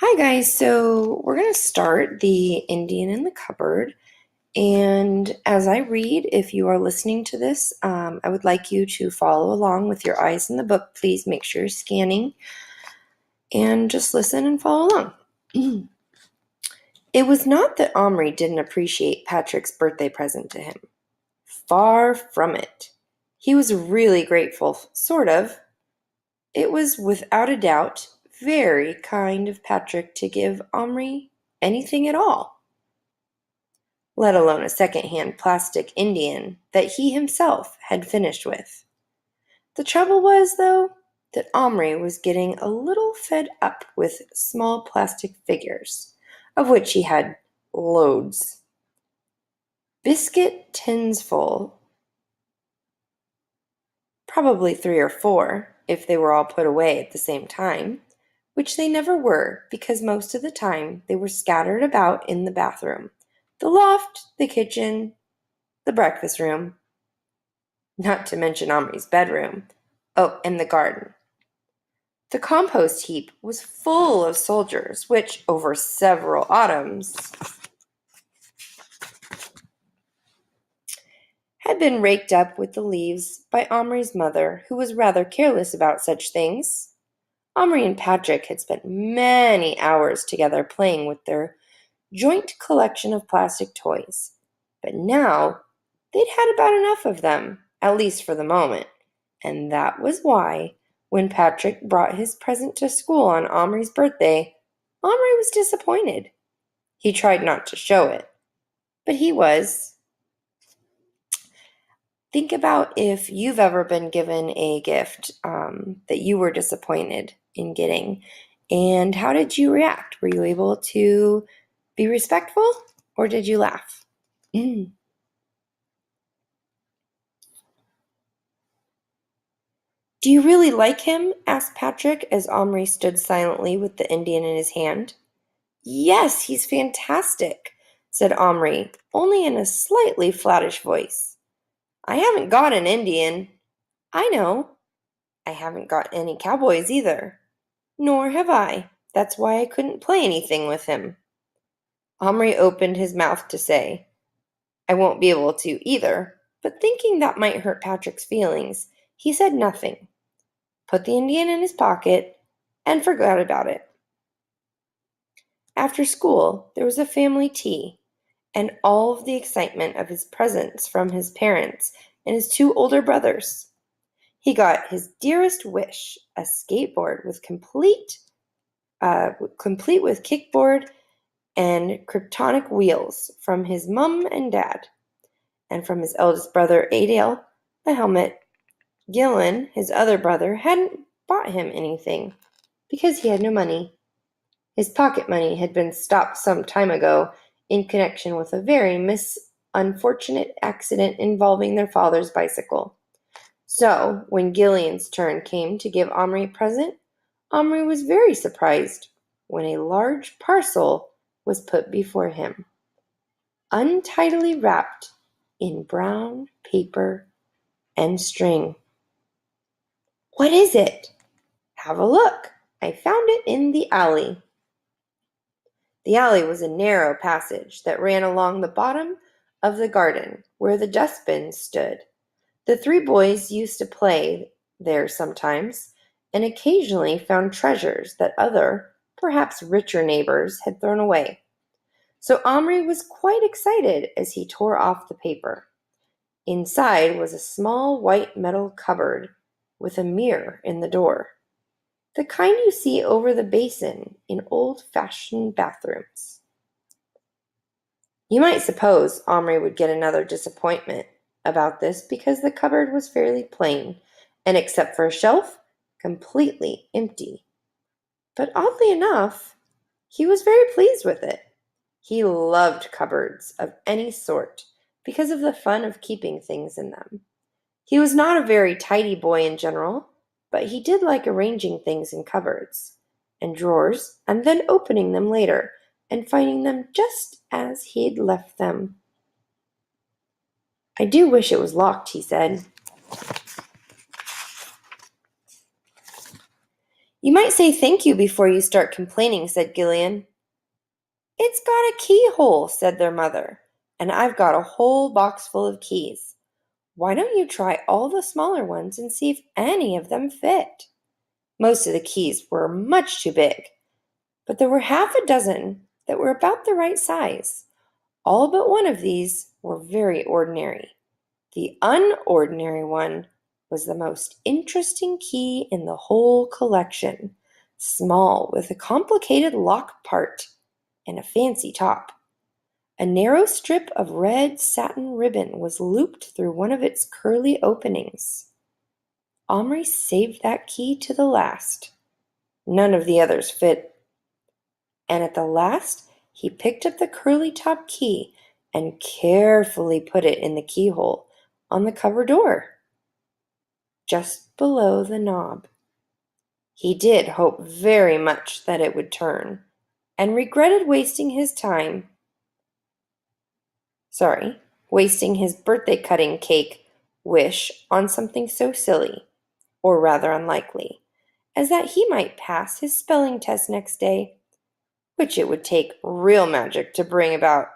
Hi guys, so we're going to start the Indian in the Cupboard. And as I read, if you are listening to this, I would like you to follow along with your eyes in the book. Please make sure you're scanning and just listen and follow along. It was not that Omri didn't appreciate Patrick's birthday present to him. Far from it. He was really grateful, sort of. It was without a doubt very kind of Patrick to give Omri anything at all, let alone a second-hand plastic Indian that he himself had finished with. The trouble was, though, that Omri was getting a little fed up with small plastic figures, of which he had loads. Biscuit tins full, probably 3 or 4, if they were all put away at the same time, which they never were, because most of the time they were scattered about in the bathroom, the loft, the kitchen, the breakfast room, not to mention Omri's bedroom. Oh, and the garden. The compost heap was full of soldiers, which, over several autumns, had been raked up with the leaves by Omri's mother, who was rather careless about such things. Omri and Patrick had spent many hours together playing with their joint collection of plastic toys, but now they'd had about enough of them, at least for the moment, and that was why, when Patrick brought his present to school on Omri's birthday, Omri was disappointed. He tried not to show it, but he was. Think about if you've ever been given a gift that you were disappointed in getting, and how did you react? Were you able to be respectful, or did you laugh? Do you really like him? Asked Patrick as Omri stood silently with the Indian in his hand. Yes, he's fantastic, said Omri, only in a slightly flattish voice. I haven't got an Indian. I know. I haven't got any cowboys either. Nor have I. That's why I couldn't play anything with him. Omri opened his mouth to say, I won't be able to either, but thinking that might hurt Patrick's feelings, he said nothing, put the Indian in his pocket, and forgot about it. After school, there was a family tea, and all of the excitement of his presents from his parents and his 2 older brothers. He got his dearest wish, a skateboard with complete with kickboard and kryptonic wheels from his mum and dad, and from his eldest brother Adale, a helmet. Gillen, his other brother, hadn't bought him anything because he had no money. His pocket money had been stopped some time ago in connection with a very unfortunate accident involving their father's bicycle. So, when Gillian's turn came to give Omri a present, Omri was very surprised when a large parcel was put before him, untidily wrapped in brown paper and string. What is it? Have a look. I found it in the alley. The alley was a narrow passage that ran along the bottom of the garden where the dustbin stood. The 3 boys used to play there sometimes, and occasionally found treasures that other, perhaps richer neighbors had thrown away. So Omri was quite excited as he tore off the paper. Inside was a small white metal cupboard with a mirror in the door, the kind you see over the basin in old-fashioned bathrooms. You might suppose Omri would get another disappointment about this because the cupboard was fairly plain, and except for a shelf, completely empty. But oddly enough, he was very pleased with it. He loved cupboards of any sort because of the fun of keeping things in them. He was not a very tidy boy in general, but he did like arranging things in cupboards and drawers and then opening them later and finding them just as he'd left them. I do wish it was locked, he said. "You might say thank you before you start complaining," said Gillian. "It's got a keyhole," said their mother, "and I've got a whole box full of keys. Why don't you try all the smaller ones and see if any of them fit?" Most of the keys were much too big, but there were half a dozen that were about the right size. All but one of these were very ordinary. The unordinary one was the most interesting key in the whole collection, small with a complicated lock part and a fancy top. A narrow strip of red satin ribbon was looped through one of its curly openings. Omri saved that key to the last. None of the others fit, and at the last he picked up the curly top key and carefully put it in the keyhole on the cupboard door, just below the knob. He did hope very much that it would turn, and regretted wasting his birthday cutting cake wish on something so silly, or rather unlikely, as that he might pass his spelling test next day, which it would take real magic to bring about,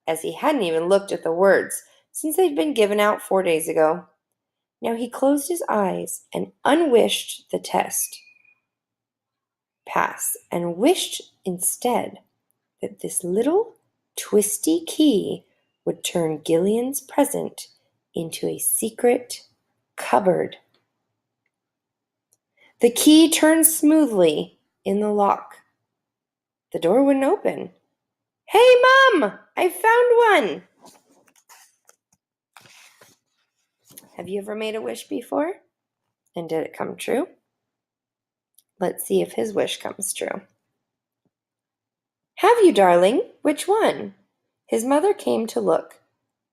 as he hadn't even looked at the words since they'd been given out 4 days ago. Now he closed his eyes and unwished the test pass, and wished instead that this little twisty key would turn Gillian's present into a secret cupboard. The key turned smoothly in the lock. The door wouldn't open. "Hey, Mom! I found one!" Have you ever made a wish before? And did it come true? Let's see if his wish comes true. "Have you, darling? Which one?" His mother came to look.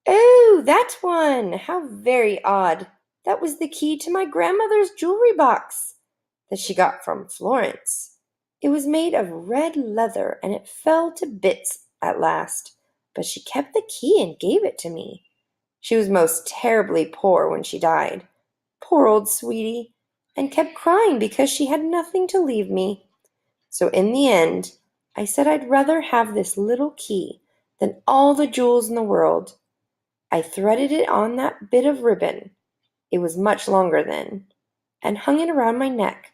"Oh, that one! How very odd! That was the key to my grandmother's jewelry box that she got from Florence. It was made of red leather, and it fell to bits at last, but she kept the key and gave it to me. She was most terribly poor when she died, poor old sweetie, and kept crying because she had nothing to leave me. So in the end, I said I'd rather have this little key than all the jewels in the world. I threaded it on that bit of ribbon, it was much longer then, and hung it around my neck,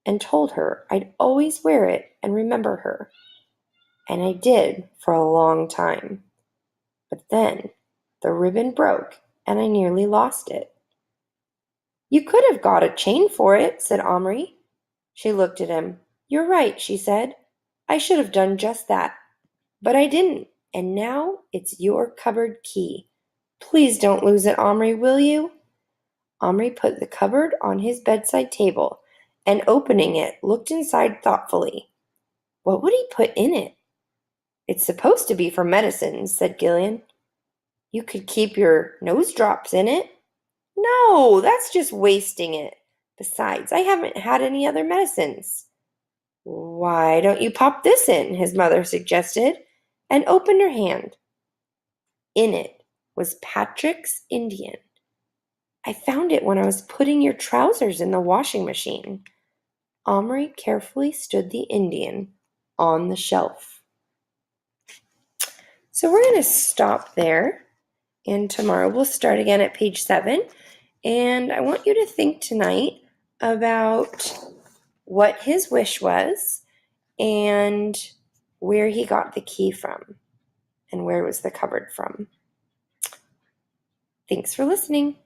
and told her I'd always wear it and remember her. And I did for a long time. But then the ribbon broke, and I nearly lost it." "You could have got a chain for it," said Omri. She looked at him. "You're right," she said. "I should have done just that. But I didn't, and now it's your cupboard key. Please don't lose it, Omri, will you?" Omri put the cupboard on his bedside table, and opening it, looked inside thoughtfully. What would he put in it? "It's supposed to be for medicines," said Gillian. "You could keep your nose drops in it." "No, that's just wasting it. Besides, I haven't had any other medicines." "Why don't you pop this in?" his mother suggested, and opened her hand. In it was Patrick's Indian. "I found it when I was putting your trousers in the washing machine." Omri carefully stood the Indian on the shelf. So we're going to stop there, and tomorrow we'll start again at page 7. And I want you to think tonight about what his wish was and where he got the key from and where was the cupboard from. Thanks for listening.